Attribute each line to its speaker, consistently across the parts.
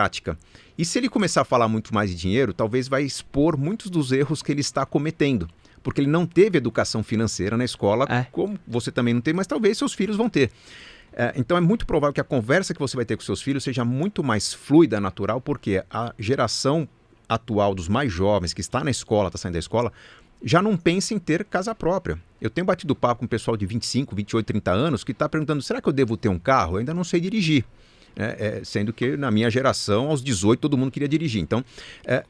Speaker 1: prática. E se ele começar a falar muito mais de dinheiro, talvez vai expor muitos dos erros que ele está cometendo. Porque ele não teve educação financeira na escola, como você também não teve, mas talvez seus filhos vão ter. Então é muito provável que a conversa que você vai ter com seus filhos seja muito mais fluida, natural, porque a geração atual dos mais jovens, que está na escola, está saindo da escola, já não pensa em ter casa própria. Eu tenho batido papo com um pessoal de 25, 28, 30 anos que está perguntando, será que eu devo ter um carro? Eu ainda não sei dirigir. Sendo que na minha geração, aos 18, todo mundo queria dirigir. Então,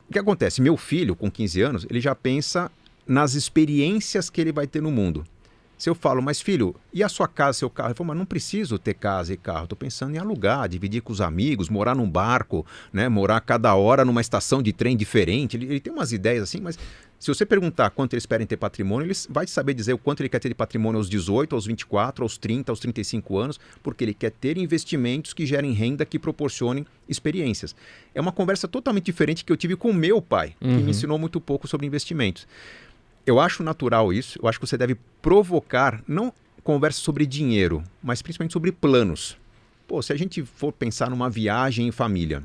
Speaker 1: o que acontece? Meu filho, com 15 anos, ele já pensa nas experiências que ele vai ter no mundo. Se eu falo, mas filho, e a sua casa, seu carro? Ele falou, mas não preciso ter casa e carro, estou pensando em alugar, dividir com os amigos, morar num barco, né? Morar cada hora numa estação de trem diferente. Ele tem umas ideias assim, mas se você perguntar quanto ele espera em ter patrimônio, ele vai saber dizer o quanto ele quer ter de patrimônio aos 18, aos 24, aos 30, aos 35 anos, porque ele quer ter investimentos que gerem renda, que proporcionem experiências. É uma conversa totalmente diferente que eu tive com meu pai, que me ensinou muito pouco sobre investimentos. Eu acho natural isso, eu acho que você deve provocar, não conversa sobre dinheiro, mas principalmente sobre planos. Pô, se a gente for pensar numa viagem em família,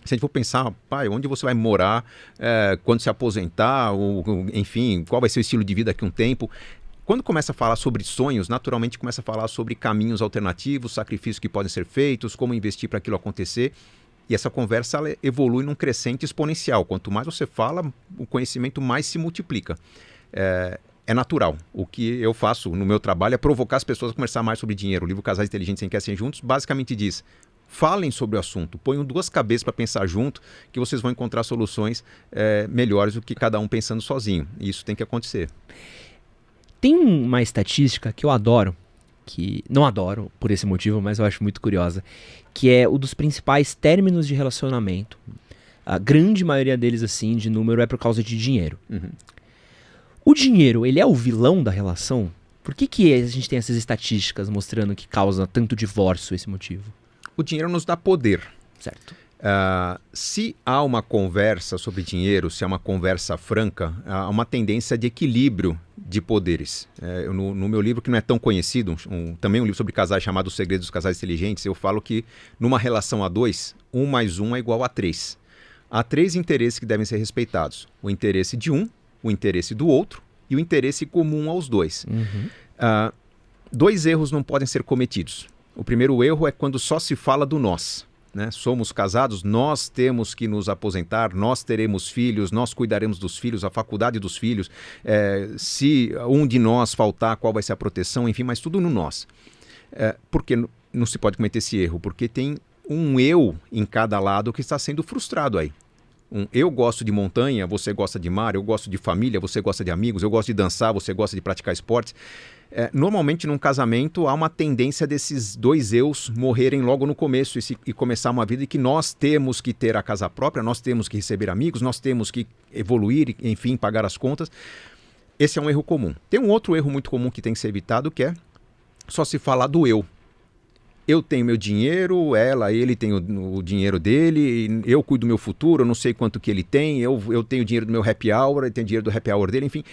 Speaker 1: se a gente for pensar, pai, onde você vai morar quando se aposentar, ou, enfim, qual vai ser o estilo de vida daqui a um tempo. Quando começa a falar sobre sonhos, naturalmente começa a falar sobre caminhos alternativos, sacrifícios que podem ser feitos, como investir para aquilo acontecer. E essa conversa ela evolui num crescente exponencial. Quanto mais você fala, o conhecimento mais se multiplica. É natural. O que eu faço no meu trabalho é provocar as pessoas a conversar mais sobre dinheiro. O livro Casais Inteligentes Enriquecem Juntos basicamente diz, falem sobre o assunto, ponham duas cabeças para pensar junto, que vocês vão encontrar soluções melhores do que cada um pensando sozinho. E isso tem que acontecer.
Speaker 2: Tem uma estatística que eu adoro, que não adoro por esse motivo, mas eu acho muito curiosa, que é o dos principais términos de relacionamento. A grande maioria deles, assim, de número, é por causa de dinheiro. O dinheiro, ele é o vilão da relação? Por que a gente tem essas estatísticas mostrando que causa tanto divórcio esse motivo?
Speaker 1: O dinheiro nos dá poder.
Speaker 2: Certo.
Speaker 1: Se há uma conversa sobre dinheiro, se há uma conversa franca, há uma tendência de equilíbrio de poderes. No meu livro, que não é tão conhecido, também um livro sobre casais chamado Os Segredos dos Casais Inteligentes, eu falo que numa relação a dois, 1 mais 1 é igual a 3. Há 3 interesses que devem ser respeitados. O interesse de um, o interesse do outro e o interesse comum aos dois. 2 erros não podem ser cometidos. O primeiro erro é quando só se fala do nós. Né? Somos casados, nós temos que nos aposentar, nós teremos filhos, nós cuidaremos dos filhos, a faculdade dos filhos, se um de nós faltar, qual vai ser a proteção, enfim, mas tudo no nós. Por que não se pode cometer esse erro? Porque tem um eu em cada lado que está sendo frustrado aí. Eu gosto de montanha, você gosta de mar, eu gosto de família, você gosta de amigos, eu gosto de dançar, você gosta de praticar esportes. Normalmente, num casamento, há uma tendência desses 2 eus morrerem logo no começo e começar uma vida em que nós temos que ter a casa própria, nós temos que receber amigos, nós temos que evoluir, enfim, pagar as contas. Esse é um erro comum. Tem um outro erro muito comum que tem que ser evitado, que é só se falar do eu. Eu tenho meu dinheiro, ele tem o dinheiro dele, eu cuido do meu futuro, eu não sei quanto que ele tem, eu tenho o dinheiro do meu happy hour, ele tem o dinheiro do happy hour dele, enfim.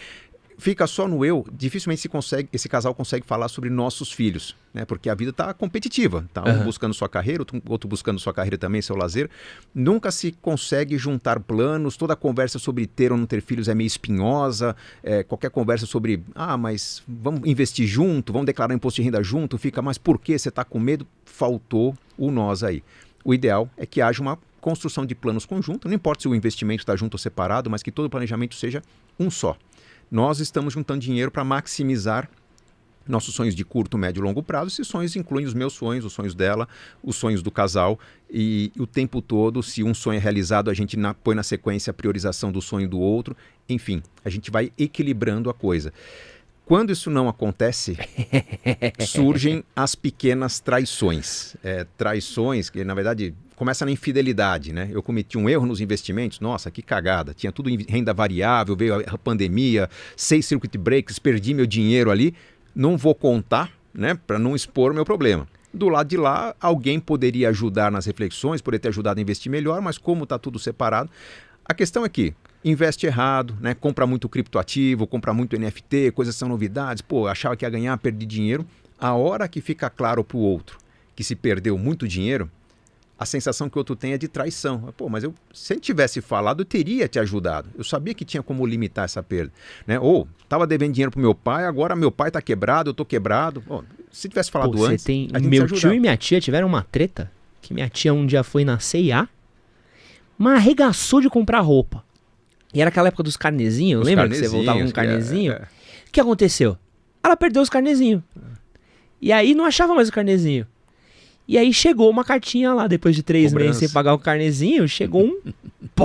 Speaker 1: Fica só no eu, dificilmente esse casal consegue falar sobre nossos filhos, né? Porque a vida está competitiva, tá? Um buscando sua carreira, outro buscando sua carreira também, seu lazer. Nunca se consegue juntar planos, toda conversa sobre ter ou não ter filhos é meio espinhosa, qualquer conversa sobre, mas vamos investir junto, vamos declarar imposto de renda junto, fica, mas por que você está com medo? Faltou o nós aí. O ideal é que haja uma construção de planos conjuntos, não importa se o investimento está junto ou separado, mas que todo o planejamento seja um só. Nós estamos juntando dinheiro para maximizar nossos sonhos de curto, médio e longo prazo. Esses sonhos incluem os meus sonhos, os sonhos dela, os sonhos do casal. E o tempo todo, se um sonho é realizado, a gente põe na sequência a priorização do sonho do outro. Enfim, a gente vai equilibrando a coisa. Quando isso não acontece, surgem as pequenas traições. Traições que, na verdade, começam na infidelidade, né? Eu cometi um erro nos investimentos, nossa, que cagada. Tinha tudo em renda variável, veio a pandemia, 6 circuit breaks, perdi meu dinheiro ali. Não vou contar, né, para não expor o meu problema. Do lado de lá, alguém poderia ajudar nas reflexões, poderia ter ajudado a investir melhor, mas como está tudo separado, a questão é que investe errado, né? Compra muito criptoativo, compra muito NFT, coisas são novidades, achava que ia ganhar, perdi dinheiro. A hora que fica claro para o outro que se perdeu muito dinheiro, a sensação que o outro tem é de traição. Pô, mas se ele tivesse falado, eu teria te ajudado. Eu sabia que tinha como limitar essa perda. Né? Ou, estava devendo dinheiro pro meu pai, agora meu pai está quebrado, eu estou quebrado. Pô, se tivesse falado antes, a gente
Speaker 2: meu tio e minha tia tiveram uma treta, que minha tia um dia foi na C&A, mas arregaçou de comprar roupa. E era aquela época dos carnezinhos, lembra que você voltava com um carnezinho? O que aconteceu? Ela perdeu os carnezinhos. E aí não achava mais o carnezinho. E aí chegou uma cartinha lá, depois de 3 meses sem pagar o carnezinho, chegou um... Pô!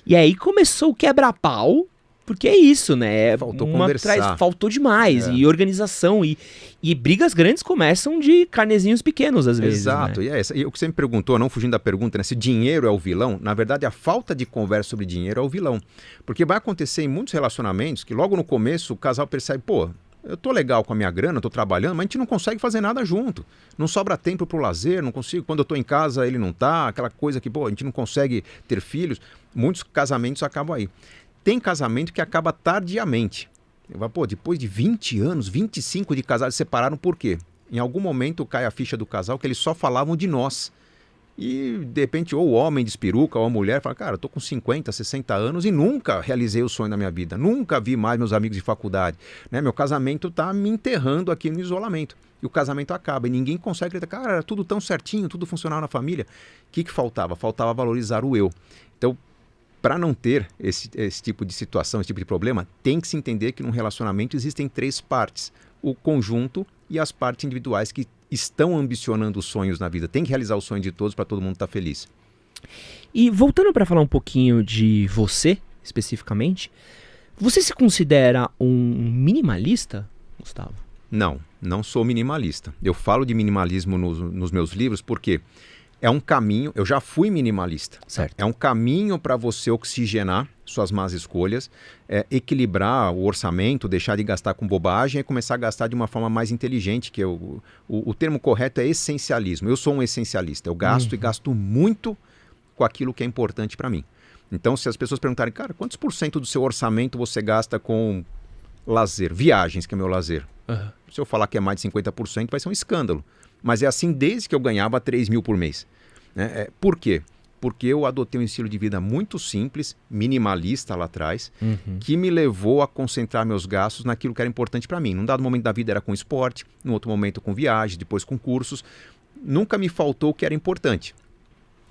Speaker 2: E aí começou o quebra-pau, porque é isso, né?
Speaker 1: Faltou conversar.
Speaker 2: Faltou demais, e organização, e brigas grandes começam de carnezinhos pequenos, às vezes.
Speaker 1: Exato,
Speaker 2: né?
Speaker 1: E o que você me perguntou, não fugindo da pergunta, né? Se dinheiro é o vilão, na verdade a falta de conversa sobre dinheiro é o vilão. Porque vai acontecer em muitos relacionamentos que logo no começo o casal percebe, pô, eu tô legal com a minha grana, tô trabalhando, mas a gente não consegue fazer nada junto. Não sobra tempo pro lazer, não consigo. Quando eu tô em casa, ele não tá. Aquela coisa que, pô, a gente não consegue ter filhos. Muitos casamentos acabam aí. Tem casamento que acaba tardiamente. Pô, depois de 20 anos, 25 de casados separaram, por quê? Em algum momento cai a ficha do casal que eles só falavam de nós. E, de repente, ou o homem despiruca, ou a mulher fala, cara, eu tô com 50, 60 anos e nunca realizei o sonho da minha vida. Nunca vi mais meus amigos de faculdade. Né? Meu casamento tá me enterrando aqui no isolamento. E o casamento acaba. E ninguém consegue acreditar, cara, era tudo tão certinho, tudo funcionava na família. O que faltava? Faltava valorizar o eu. Então, para não ter esse tipo de situação, esse tipo de problema, tem que se entender que num relacionamento existem 3 partes. O conjunto e as partes individuais que estão ambicionando os sonhos na vida. Tem que realizar o sonho de todos para todo mundo estar feliz.
Speaker 2: E voltando para falar um pouquinho de você, especificamente, você se considera um minimalista, Gustavo?
Speaker 1: Não sou minimalista. Eu falo de minimalismo nos meus livros porque é um caminho, eu já fui minimalista.
Speaker 2: Certo.
Speaker 1: É um caminho para você oxigenar suas más escolhas, equilibrar o orçamento, deixar de gastar com bobagem e começar a gastar de uma forma mais inteligente, que o termo correto é essencialismo. Eu sou um essencialista, eu gasto e gasto muito com aquilo que é importante para mim. Então, se as pessoas perguntarem, cara, quantos % do seu orçamento você gasta com lazer, viagens, que é meu lazer? Se eu falar que é mais de 50%, vai ser um escândalo. Mas é assim desde que eu ganhava 3 mil por mês. Por quê? Porque eu adotei um estilo de vida muito simples, minimalista lá atrás, que me levou a concentrar meus gastos naquilo que era importante para mim. Num dado momento da vida era com esporte, num outro momento com viagem, depois com cursos. Nunca me faltou o que era importante.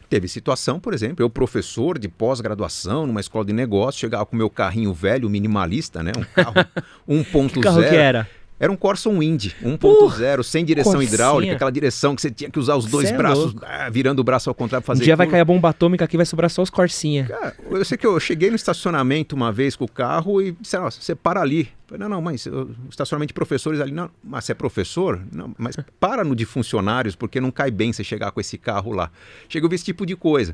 Speaker 1: Teve situação, por exemplo, eu professor de pós-graduação numa escola de negócios, chegava com o meu carrinho velho, minimalista, né? Um carro 1.0.
Speaker 2: Que carro que era?
Speaker 1: Era um Corsa Wind 1.0, sem direção
Speaker 2: Corsinha.
Speaker 1: hidráulica, aquela direção que você tinha que usar os 2 braços, virando o braço ao contrário para fazer.
Speaker 2: Um dia vai cair a bomba atômica aqui, vai sobrar só os Corsinha.
Speaker 1: Cara, eu sei que eu cheguei no estacionamento uma vez com o carro e disseram, você para ali. Eu falei, não, mas o estacionamento de professores ali, não, mas você é professor? Não, mas para no de funcionários, porque não cai bem você chegar com esse carro lá. Chega a ver esse tipo de coisa.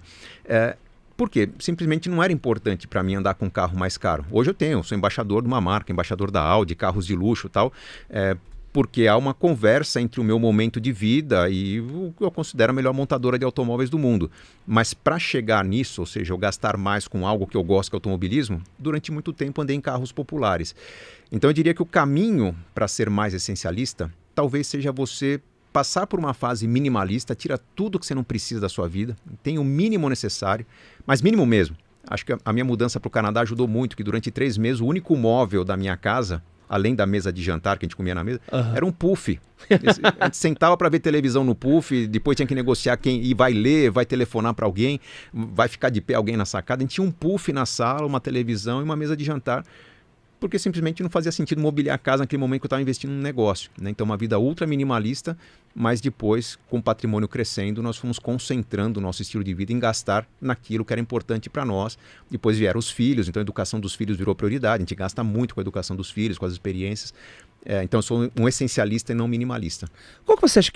Speaker 1: Por quê? Simplesmente não era importante para mim andar com um carro mais caro. Hoje eu sou embaixador de uma marca, embaixador da Audi, carros de luxo e tal, porque há uma conversa entre o meu momento de vida e o que eu considero a melhor montadora de automóveis do mundo. Mas para chegar nisso, ou seja, eu gastar mais com algo que eu gosto, que é automobilismo, durante muito tempo andei em carros populares. Então eu diria que o caminho para ser mais essencialista talvez seja você passar por uma fase minimalista, tira tudo que você não precisa da sua vida, tem o mínimo necessário, mas mínimo mesmo. Acho que a minha mudança para o Canadá ajudou muito, que durante 3 meses o único móvel da minha casa, além da mesa de jantar que a gente comia na mesa, era um puff. A gente sentava para ver televisão no puff, depois tinha que negociar quem vai ler, vai telefonar para alguém, vai ficar de pé alguém na sacada. A gente tinha um puff na sala, uma televisão e uma mesa de jantar, porque simplesmente não fazia sentido mobiliar a casa naquele momento que eu estava investindo no negócio. Né? Então, uma vida ultra minimalista, mas depois, com o patrimônio crescendo, nós fomos concentrando o nosso estilo de vida em gastar naquilo que era importante para nós. Depois vieram os filhos, então a educação dos filhos virou prioridade. A gente gasta muito com a educação dos filhos, com as experiências. Então, eu sou um essencialista e não minimalista.
Speaker 2: Qual que você acha